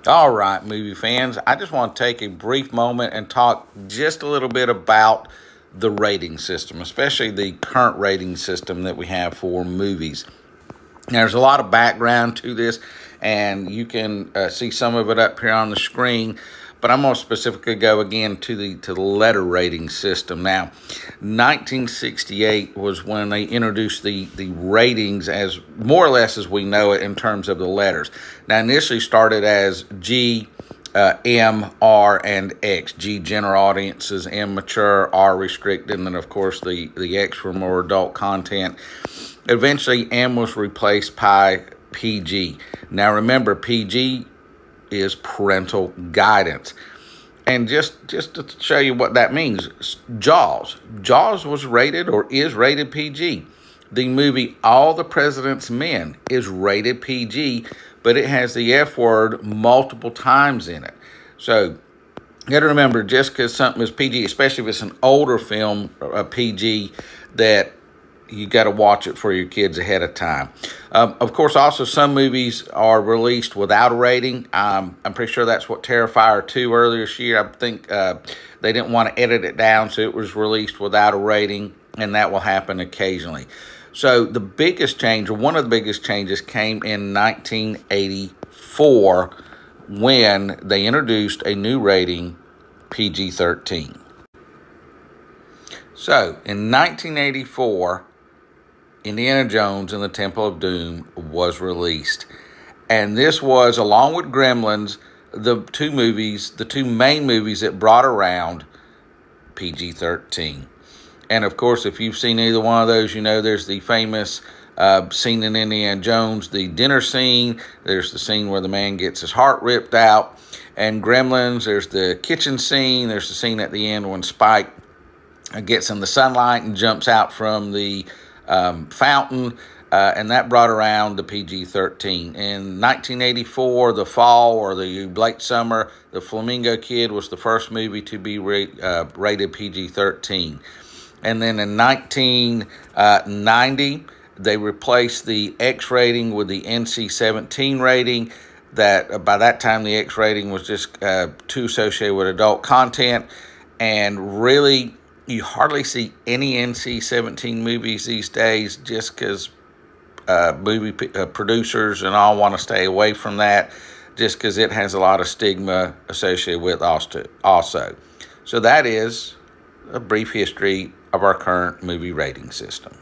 All right, movie fans, I just want to take a brief moment and talk just a little bit about the rating system, especially the current rating system that we have for movies. There's a lot of background to this, and you can see some of it up here on the screen. But I'm going to specifically go again to the letter rating system. Now, 1968 was when they introduced the ratings as more or less as we know it in terms of the letters. Now, initially started as G, M, R, and X. G, general audiences, M, mature, R, restricted, and then, of course, the X for more adult content. Eventually, M was replaced by PG. Now, remember, PG is parental guidance. And just to show you what that means, Jaws. Jaws was rated or is rated PG. The movie All the President's Men is rated PG, but it has the F word multiple times in it. So you got to remember, just because something is PG, especially if it's an older film, a PG, that you got to watch it for your kids ahead of time. Of course, also some movies are released without a rating. I'm pretty sure that's what Terrifier 2 earlier this year. I think they didn't want to edit it down, so it was released without a rating, and that will happen occasionally. So the biggest change, or one of the biggest changes, came in 1984 when they introduced a new rating, PG-13. So in 1984, Indiana Jones and the Temple of Doom was released. And this was, along with Gremlins, the two main movies that brought around PG-13. And, of course, if you've seen either one of those, you know there's the famous scene in Indiana Jones, the dinner scene. There's the scene where the man gets his heart ripped out. And Gremlins, there's the kitchen scene. There's the scene at the end when Spike gets in the sunlight and jumps out from the fountain, and that brought around the PG-13. In 1984, the fall or the late summer, The Flamingo Kid was the first movie to be rated PG-13. And then in 1990, they replaced the X rating with the NC-17 rating. That by that time, the X rating was just too associated with adult content, and really, you hardly see any NC-17 movies these days just because movie producers and all want to stay away from that just because it has a lot of stigma associated with also. So that is a brief history of our current movie rating system.